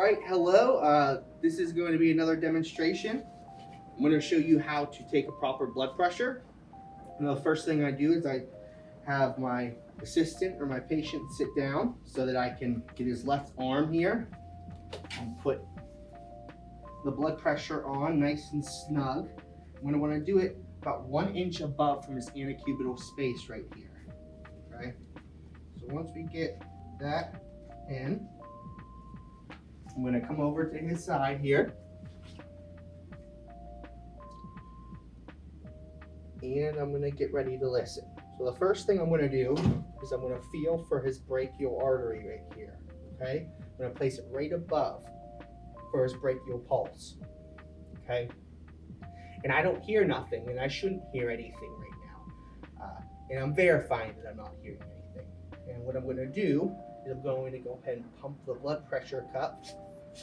right, hello. This is going to be another demonstration. I'm going to show you how to take a proper blood pressure. And the first thing I do is I have my assistant or my patient sit down so that I can get his left arm here and put the blood pressure on nice and snug. I'm going to want to do it about 1 inch above from his antecubital space right here. Okay. So once we get that in, I'm going to come over to his side here. And I'm going to get ready to listen. So the first thing I'm going to do is I'm going to feel for his brachial artery right here. Okay? I'm going to place it right above for his brachial pulse. Okay? And I don't hear nothing, and I shouldn't hear anything right now. And I'm verifying that I'm not hearing anything. And what I'm going to do is I'm going to go ahead and pump the blood pressure cup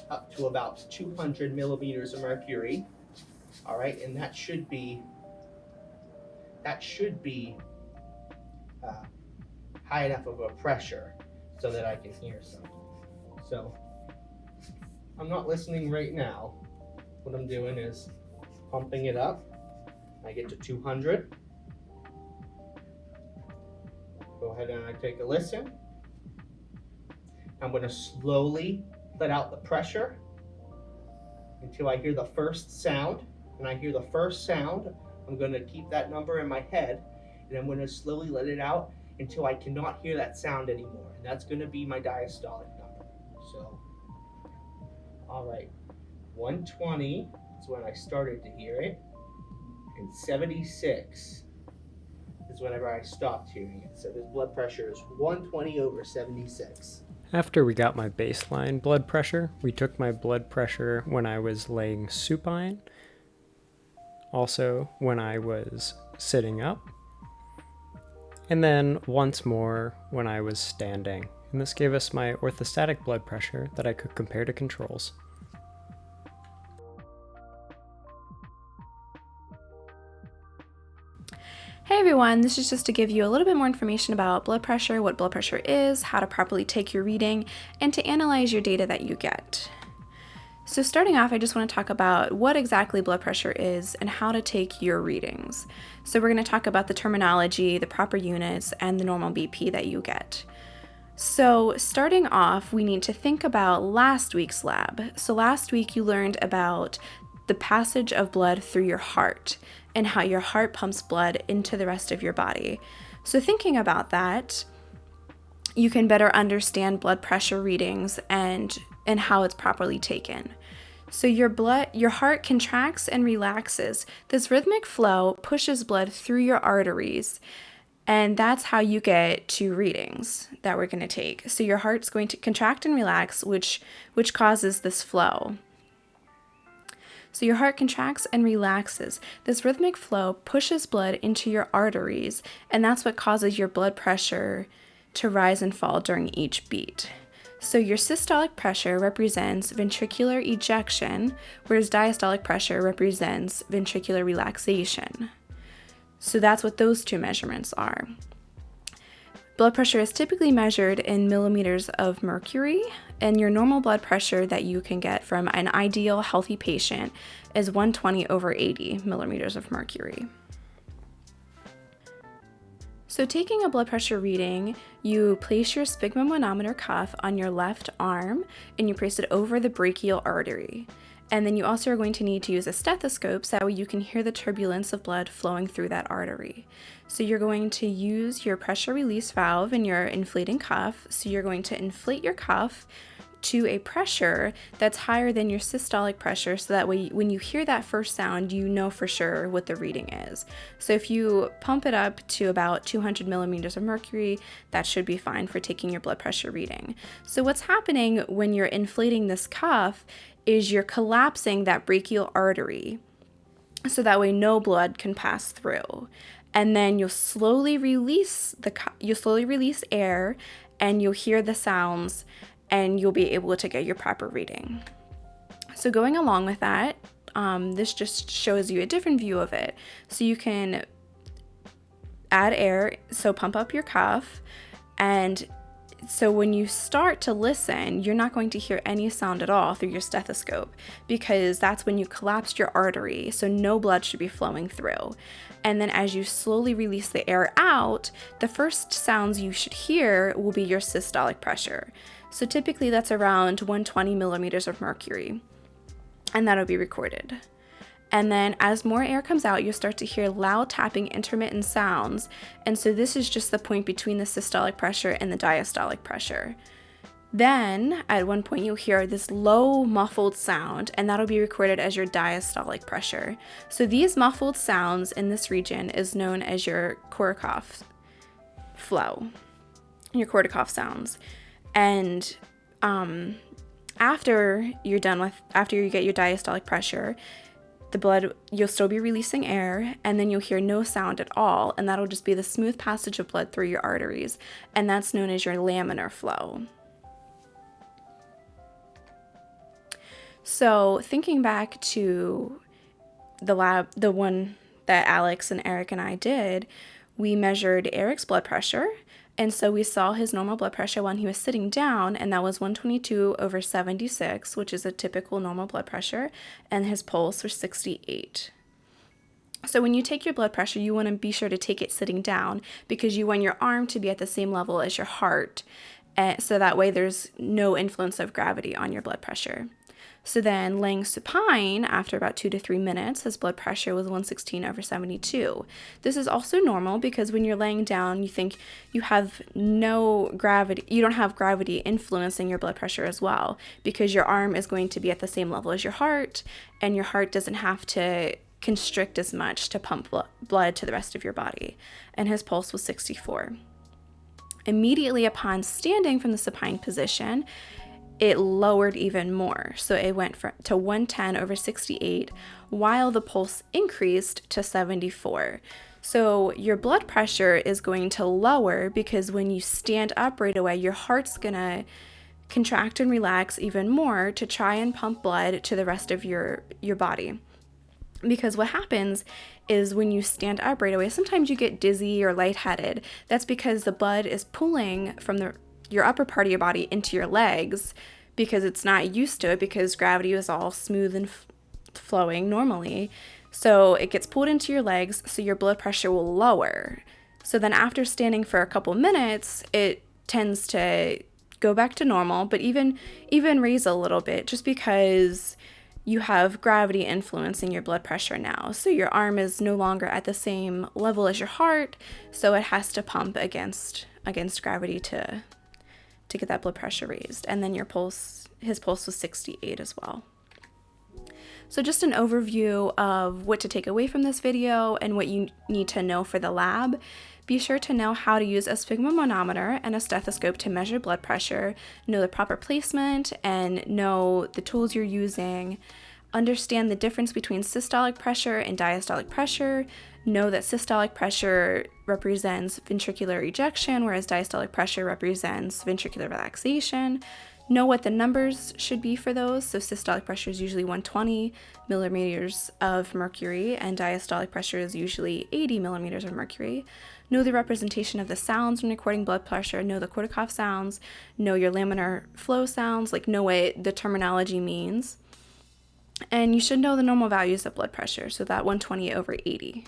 up to about 200 millimeters of mercury. All right, and that should be high enough of a pressure so that I can hear something. So I'm not listening right now. What I'm doing is pumping it up. I get to 200. Go ahead and I take a listen. I'm going to slowly let out the pressure until I hear the first sound. When I hear the first sound, I'm going to keep that number in my head, and I'm going to slowly let it out until I cannot hear that sound anymore. And that's going to be my diastolic number. So, all right, 120 is when I started to hear it, and 76 is whenever I stopped hearing it. So his blood pressure is 120 over 76. After we got my baseline blood pressure, we took my blood pressure when I was laying supine, also when I was sitting up, and then once more when I was standing. And this gave us my orthostatic blood pressure that I could compare to controls. Hey everyone, this is just to give you a little bit more information about blood pressure, what blood pressure is, how to properly take your reading, and to analyze your data that you get. So starting off, I just want to talk about what exactly blood pressure is and how to take your readings. So we're going to talk about the terminology, the proper units, and the normal BP that you get. So starting off, we need to think about last week's lab. So last week you learned about the passage of blood through your heart and how your heart pumps blood into the rest of your body. So thinking about that, you can better understand blood pressure readings and how it's properly taken. So your heart contracts and relaxes. This rhythmic flow pushes blood through your arteries, and that's how you get to readings that we're going to take. So your heart's going to contract and relax, which causes this flow. So your heart contracts and relaxes. This rhythmic flow pushes blood into your arteries, and that's what causes your blood pressure to rise and fall during each beat. So your systolic pressure represents ventricular ejection, whereas diastolic pressure represents ventricular relaxation. So that's what those two measurements are. Blood pressure is typically measured in millimeters of mercury, and your normal blood pressure that you can get from an ideal healthy patient is 120 over 80 millimeters of mercury. So taking a blood pressure reading, you place your sphygmomanometer cuff on your left arm and you place it over the brachial artery. And then you also are going to need to use a stethoscope so that way you can hear the turbulence of blood flowing through that artery. So you're going to use your pressure release valve in your inflating cuff. So you're going to inflate your cuff to a pressure that's higher than your systolic pressure, so that way when you hear that first sound, you know for sure what the reading is. So if you pump it up to about 200 millimeters of mercury, that should be fine for taking your blood pressure reading. So what's happening when you're inflating this cuff is you're collapsing that brachial artery, so that way no blood can pass through. And then you'll slowly release air, and you'll hear the sounds, and you'll be able to get your proper reading. So going along with that, this just shows you a different view of it. So you can add air, so pump up your cuff, and So when you start to listen, you're not going to hear any sound at all through your stethoscope, because that's when you collapsed your artery, so no blood should be flowing through. And then as you slowly release the air out, the first sounds you should hear will be your systolic pressure. So typically that's around 120 millimeters of mercury, and that'll be recorded. And then as more air comes out, you'll start to hear loud tapping intermittent sounds. And so this is just the point between the systolic pressure and the diastolic pressure. Then at one point you'll hear this low muffled sound, and that'll be recorded as your diastolic pressure. So these muffled sounds in this region is known as your Korsakoff flow, your Korsakoff sounds. And after you get your diastolic pressure, the blood, you'll still be releasing air, and then you'll hear no sound at all, and that'll just be the smooth passage of blood through your arteries, and that's known as your laminar flow. So thinking back to the lab, the one that Alex and Eric and I did, we measured Eric's blood pressure, and so we saw his normal blood pressure when he was sitting down, and that was 122/76, which is a typical normal blood pressure, and his pulse was 68. So when you take your blood pressure, you want to be sure to take it sitting down, because you want your arm to be at the same level as your heart, so that way there's no influence of gravity on your blood pressure. So then laying supine, after about 2 to 3 minutes, his blood pressure was 116/72. This is also normal, because when you're laying down, you think you have no gravity, you don't have gravity influencing your blood pressure as well, because your arm is going to be at the same level as your heart, and your heart doesn't have to constrict as much to pump blood to the rest of your body. And his pulse was 64. Immediately upon standing from the supine position, it lowered even more. So it went to 110/68, while the pulse increased to 74. So your blood pressure is going to lower, because when you stand up right away, your heart's gonna contract and relax even more to try and pump blood to the rest of your body. Because what happens is when you stand up right away, sometimes you get dizzy or lightheaded. That's because the blood is pulling from your upper part of your body into your legs, because it's not used to it, because gravity is all smooth and flowing normally. So it gets pulled into your legs, so your blood pressure will lower. So then after standing for a couple minutes, it tends to go back to normal, but even raise a little bit, just because you have gravity influencing your blood pressure now. So your arm is no longer at the same level as your heart, so it has to pump against gravity to get that blood pressure raised. And then his pulse was 68 as well. So just an overview of what to take away from this video and what you need to know for the lab. Be sure to know how to use a sphygmomanometer and a stethoscope to measure blood pressure, know the proper placement, and know the tools you're using. Understand the difference between systolic pressure and diastolic pressure. Know that systolic pressure represents ventricular ejection, whereas diastolic pressure represents ventricular relaxation. Know what the numbers should be for those. So systolic pressure is usually 120 millimeters of mercury, and diastolic pressure is usually 80 millimeters of mercury. Know the representation of the sounds when recording blood pressure. Know the Korsakoff sounds. Know your laminar flow sounds, know what the terminology means. And you should know the normal values of blood pressure, so that 120/80.